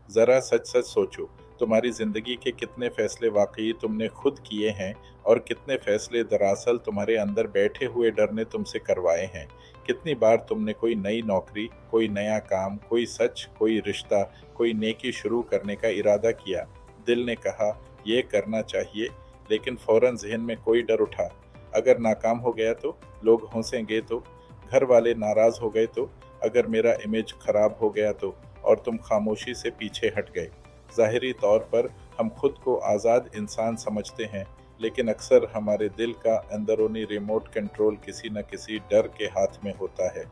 ज़रा सच सच सोचो, तुम्हारी ज़िंदगी के कितने फैसले वाकई तुमने खुद किए हैं और कितने फैसले दरअसल तुम्हारे अंदर बैठे हुए डर ने तुमसे करवाए हैं। कितनी बार तुमने कोई नई नौकरी, कोई नया काम, कोई सच, कोई रिश्ता, कोई नेकी शुरू करने का इरादा किया। दिल ने कहा ये करना चाहिए, लेकिन फ़ौरन ज़हन में कोई डर उठा। अगर नाकाम हो गया तो? लोग हंसेंगे तो? घर वाले नाराज़ हो गए तो? अगर मेरा इमेज ख़राब हो गया तो? और तुम खामोशी से पीछे हट गए। ज़ाहिरी तौर पर हम खुद को आज़ाद इंसान समझते हैं, लेकिन अक्सर हमारे दिल का अंदरूनी रिमोट कंट्रोल किसी न किसी डर के हाथ में होता है।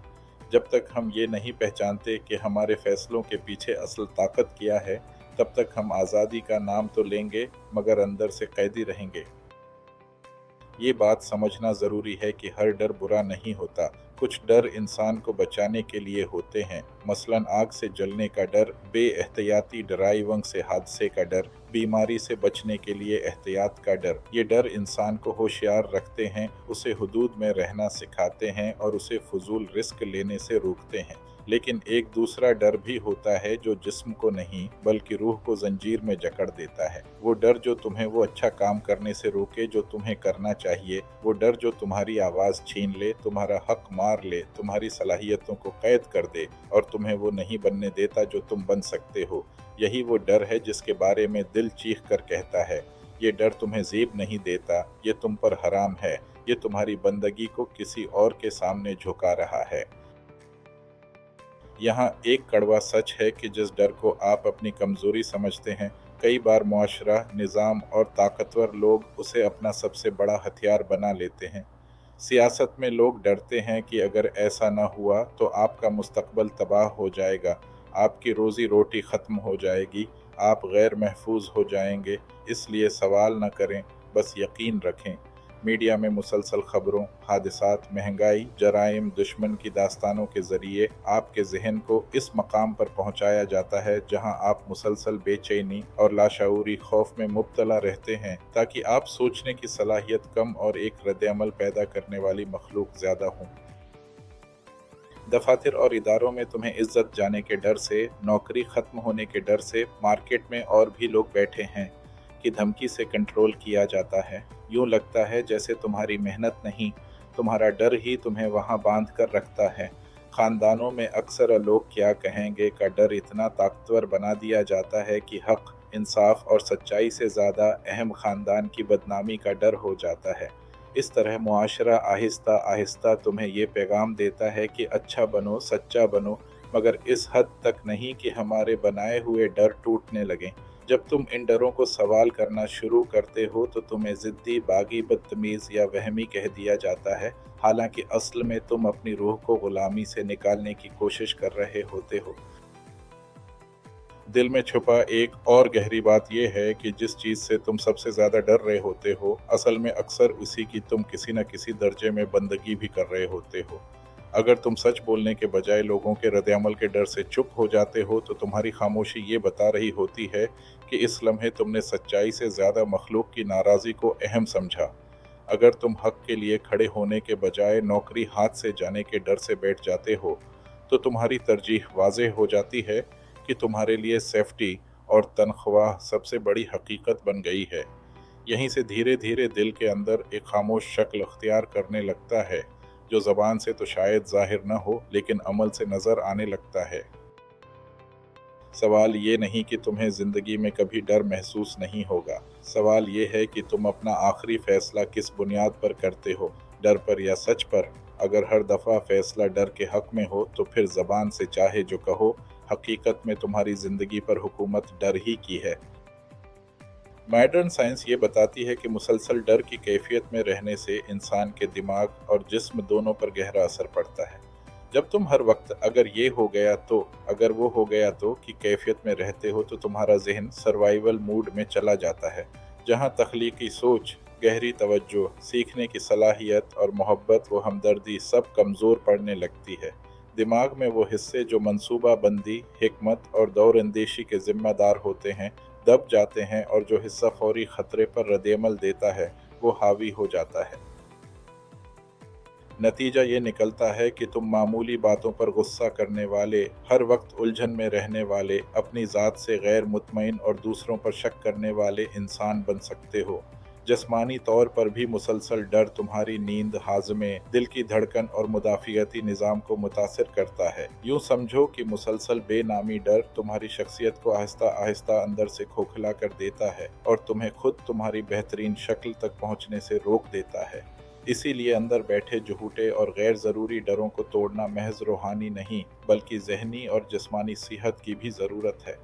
जब तक हम ये नहीं पहचानते कि हमारे फैसलों के पीछे असल ताकत क्या है, तब तक हम आज़ादी का नाम तो लेंगे, मगर अंदर से कैदी रहेंगे। ये बात समझना ज़रूरी है कि हर डर बुरा नहीं होता। कुछ डर इंसान को बचाने के लिए होते हैं। मसलन आग से जलने का डर, बेएहतियाती ड्राइविंग से हादसे का डर, बीमारी से बचने के लिए एहतियात का डर। ये डर इंसान को होशियार रखते हैं, उसे हुदूद में रहना सिखाते हैं और उसे फजूल रिस्क लेने से रोकते हैं। लेकिन एक दूसरा डर भी होता है जो जिस्म को नहीं बल्कि रूह को जंजीर में जकड़ देता है। वो डर जो तुम्हें वो अच्छा काम करने से रोके जो तुम्हें करना चाहिए। वो डर जो तुम्हारी आवाज़ छीन ले, तुम्हारा हक मार ले, तुम्हारी सलाहियतों को कैद कर दे और तुम्हें वो नहीं बनने देता जो तुम बन सकते हो। यही वो डर है जिसके बारे में दिल चीख कर कहता है, ये डर तुम्हें ज़ेब नहीं देता, ये तुम पर हराम है, ये तुम्हारी बंदगी को किसी और के सामने झुका रहा है। यहाँ एक कड़वा सच है कि जिस डर को आप अपनी कमज़ोरी समझते हैं, कई बार मुआशरा, निज़ाम और ताकतवर लोग उसे अपना सबसे बड़ा हथियार बना लेते हैं। सियासत में लोग डरते हैं कि अगर ऐसा न हुआ तो आपका मुस्तकबल तबाह हो जाएगा, आपकी रोज़ी रोटी ख़त्म हो जाएगी, आप गैर महफूज हो जाएंगे। इसलिए सवाल न करें, बस यकीन रखें। मीडिया में मुसलसल खबरों, हादसात, महंगाई, जराइम, दुश्मन की दास्तानों के ज़रिए आपके जहन को इस मकाम पर पहुंचाया जाता है जहां आप मुसलसल बेचैनी और लाशऊरी खौफ में मुब्तला रहते हैं, ताकि आप सोचने की सलाहियत कम और एक रद्द-ए-अमल पैदा करने वाली मखलूक ज़्यादा हों। दफातर और इदारों में तुम्हें इज्जत जाने के डर से, नौकरी ख़त्म होने के डर से, मार्केट में और भी लोग बैठे हैं कि धमकी से कंट्रोल किया जाता है। यूँ लगता है जैसे तुम्हारी मेहनत नहीं, तुम्हारा डर ही तुम्हें वहाँ बांध कर रखता है। ख़ानदानों में अक्सर लोग क्या कहेंगे का डर इतना ताकतवर बना दिया जाता है कि हक़, इंसाफ और सच्चाई से ज़्यादा अहम ख़ानदान की बदनामी का डर हो जाता है। इस तरह मुआशरा आहिस्ता आहिस्ता तुम्हें ये पैगाम देता है कि अच्छा बनो, सच्चा बनो, मगर इस हद तक नहीं कि हमारे बनाए हुए डर टूटने लगें। जब तुम इन डरों को सवाल करना शुरू करते हो तो तुम्हें ज़िद्दी, बागी, बदतमीज़ या वहमी कह दिया जाता है, हालांकि असल में तुम अपनी रूह को ग़ुलामी से निकालने की कोशिश कर रहे होते हो। दिल में छुपा एक और गहरी बात यह है कि जिस चीज़ से तुम सबसे ज़्यादा डर रहे होते हो, असल में अक्सर उसी की तुम किसी न किसी दर्जे में बंदगी भी कर रहे होते हो। अगर तुम सच बोलने के बजाय लोगों के रद्द-ए-अमल के डर से चुप हो जाते हो, तो तुम्हारी खामोशी ये बता रही होती है कि इस लम्हे तुमने सच्चाई से ज़्यादा मखलूक की नाराज़ी को अहम समझा। अगर तुम हक़ के लिए खड़े होने के बजाय नौकरी हाथ से जाने के डर से बैठ जाते हो, तो तुम्हारी तरजीह वाज़ेह हो जाती है कि तुम्हारे लिए सेफ्टी और तनख्वाह सबसे बड़ी हकीकत बन गई है। यहीं से धीरे धीरे दिल के अंदर एक खामोश शक्ल अख्तियार करने लगता है, जो ज़बान से तो शायद ज़ाहिर न हो, लेकिन अमल से नज़र आने लगता है। सवाल ये नहीं कि तुम्हें ज़िंदगी में कभी डर महसूस नहीं होगा। सवाल ये है कि तुम अपना आखिरी फ़ैसला किस बुनियाद पर करते हो, डर पर या सच पर? अगर हर दफ़ा फ़ैसला डर के हक़ में हो, तो फिर ज़बान से चाहे जो कहो, हकीकत में तुम्हारी ज़िंदगी पर हुकूमत डर ही की है। मॉडर्न साइंस ये बताती है कि मुसलसल डर की कैफियत में रहने से इंसान के दिमाग और जिस्म दोनों पर गहरा असर पड़ता है। जब तुम हर वक्त अगर वो हो गया तो की कैफियत में रहते हो, तो तुम्हारा जहन सर्वाइवल मूड में चला जाता है, जहाँ तख्लीकी सोच, गहरी तवज्जो, सीखने की सलाहियत और मोहब्बत व हमदर्दी सब कमज़ोर पड़ने लगती है। दिमाग में वो हिस्से जो मंसूबा बंदी, हिकमत और दौर अंदेशी के ज़िम्मेदार होते हैं, दब जाते हैं, और जो हिस्सा फौरी ख़तरे पर रद्द-ए-अमल देता है, वो हावी हो जाता है। नतीजा ये निकलता है कि तुम मामूली बातों पर गुस्सा करने वाले, हर वक्त उलझन में रहने वाले, अपनी ज़ात से गैर मुतमईन और दूसरों पर शक करने वाले इंसान बन सकते हो। जिस्मानी तौर पर भी मुसलसल डर तुम्हारी नींद, हाज़मे, दिल की धड़कन और मुदाफ़ियती निज़ाम को मुतासिर करता है। यूँ समझो कि मुसलसल बेनामी डर तुम्हारी शख्सियत को आहिस्ता आहिस्ता अंदर से खोखला कर देता है और तुम्हें खुद तुम्हारी बेहतरीन शक्ल तक पहुँचने से रोक देता है। इसीलिए अंदर बैठे झूठे और गैर ज़रूरी डरों को तोड़ना महज रूहानी नहीं, बल्कि ज़हनी और जिस्मानी सेहत की भी ज़रूरत है।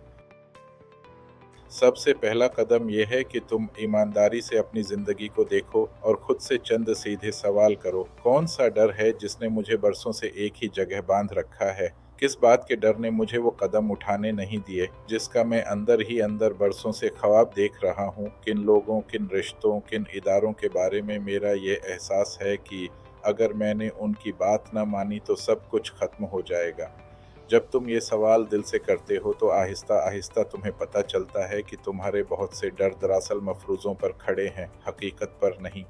सबसे पहला कदम यह है कि तुम ईमानदारी से अपनी ज़िंदगी को देखो और खुद से चंद सीधे सवाल करो। कौन सा डर है जिसने मुझे बरसों से एक ही जगह बांध रखा है? किस बात के डर ने मुझे वो कदम उठाने नहीं दिए जिसका मैं अंदर ही अंदर बरसों से ख्वाब देख रहा हूँ? किन लोगों, किन रिश्तों, किन इदारों के बारे में मेरा ये एहसास है कि अगर मैंने उनकी बात न मानी तो सब कुछ खत्म हो जाएगा? जब तुम ये सवाल दिल से करते हो तो आहिस्ता आहिस्ता तुम्हें पता चलता है कि तुम्हारे बहुत से डर दरअसल मफरूज़ों पर खड़े हैं, हकीकत पर नहीं।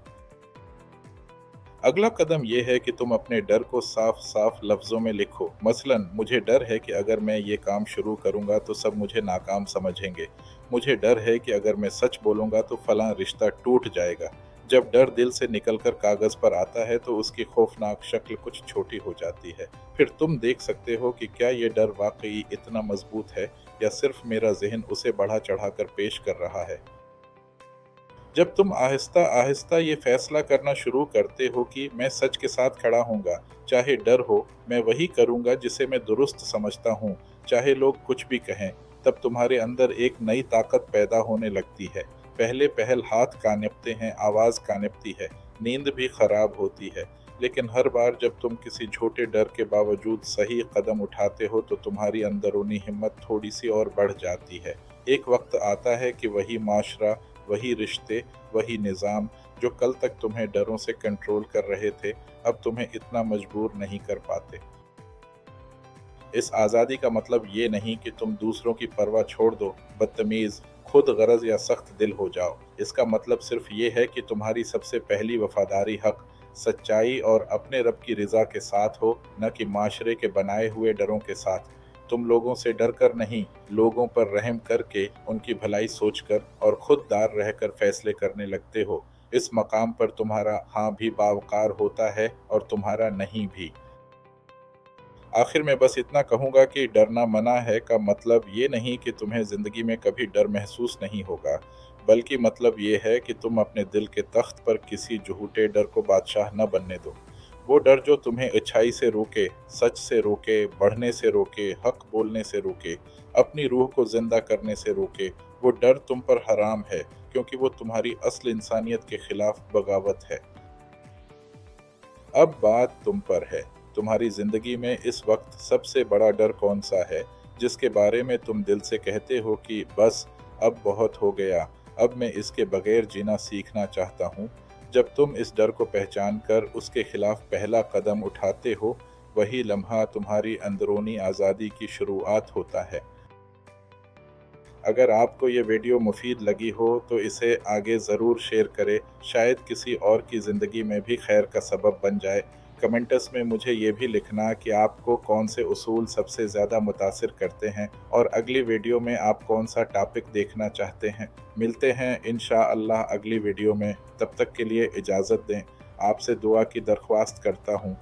अगला कदम ये है कि तुम अपने डर को साफ साफ लफ्ज़ों में लिखो। मसलन, मुझे डर है कि अगर मैं ये काम शुरू करूँगा तो सब मुझे नाकाम समझेंगे। मुझे डर है कि अगर मैं सच बोलूँगा तो फलां रिश्ता टूट जाएगा। जब डर दिल से निकलकर कागज़ पर आता है तो उसकी खौफनाक शक्ल कुछ छोटी हो जाती है। फिर तुम देख सकते हो कि क्या ये डर वाकई इतना मजबूत है या सिर्फ मेरा ज़हन उसे बढ़ा चढ़ाकर पेश कर रहा है। जब तुम आहिस्ता आहिस्ता ये फैसला करना शुरू करते हो कि मैं सच के साथ खड़ा हूँगा, चाहे डर हो, मैं वही करूँगा जिसे मैं दुरुस्त समझता हूँ, चाहे लोग कुछ भी कहें, तब तुम्हारे अंदर एक नई ताकत पैदा होने लगती है। पहले पहल हाथ कांपते हैं, आवाज़ कांपती है, नींद भी खराब होती है, लेकिन हर बार जब तुम किसी छोटे डर के बावजूद सही कदम उठाते हो तो तुम्हारी अंदरूनी हिम्मत थोड़ी सी और बढ़ जाती है। एक वक्त आता है कि वही माशरा, वही रिश्ते, वही निज़ाम जो कल तक तुम्हें डरों से कंट्रोल कर रहे थे, अब तुम्हें इतना मजबूर नहीं कर पाते। इस आज़ादी का मतलब ये नहीं कि तुम दूसरों की परवाह छोड़ दो, बदतमीज़, खुद गरज या सख्त दिल हो जाओ। इसका मतलब सिर्फ ये है कि तुम्हारी सबसे पहली वफादारी हक, सच्चाई और अपने रब की रज़ा के साथ हो, न कि माशरे के बनाए हुए डरों के साथ। तुम लोगों से डर कर नहीं, लोगों पर रहम करके, उनकी भलाई सोचकर और खुददार रहकर फैसले करने लगते हो। इस मकाम पर तुम्हारा हाँ भी बावकार होता है और तुम्हारा नहीं भी। आखिर में बस इतना कहूँगा कि डरना मना है का मतलब ये नहीं कि तुम्हें ज़िंदगी में कभी डर महसूस नहीं होगा, बल्कि मतलब ये है कि तुम अपने दिल के तख्त पर किसी झूठे डर को बादशाह न बनने दो। वो डर जो तुम्हें अच्छाई से रोके, सच से रोके, बढ़ने से रोके, हक बोलने से रोके, अपनी रूह को जिंदा करने से रोके, वो डर तुम पर हराम है, क्योंकि वो तुम्हारी असल इंसानियत के खिलाफ बगावत है। अब बात तुम पर है। तुम्हारी ज़िंदगी में इस वक्त सबसे बड़ा डर कौन सा है, जिसके बारे में तुम दिल से कहते हो कि बस अब बहुत हो गया, अब मैं इसके बगैर जीना सीखना चाहता हूँ। जब तुम इस डर को पहचान कर उसके खिलाफ पहला कदम उठाते हो, वही लम्हा तुम्हारी अंदरूनी आज़ादी की शुरुआत होता है। अगर आपको ये वीडियो मुफीद लगी हो तो इसे आगे ज़रूर शेयर करें, शायद किसी और की ज़िंदगी में भी खैर का सबब बन जाए। कमेंट्स में मुझे ये भी लिखना कि आपको कौन से उसूल सबसे ज़्यादा मुतासिर करते हैं और अगली वीडियो में आप कौन सा टॉपिक देखना चाहते हैं। मिलते हैं इंशाअल्लाह अगली वीडियो में, तब तक के लिए इजाज़त दें। आपसे दुआ की दरख्वास्त करता हूँ।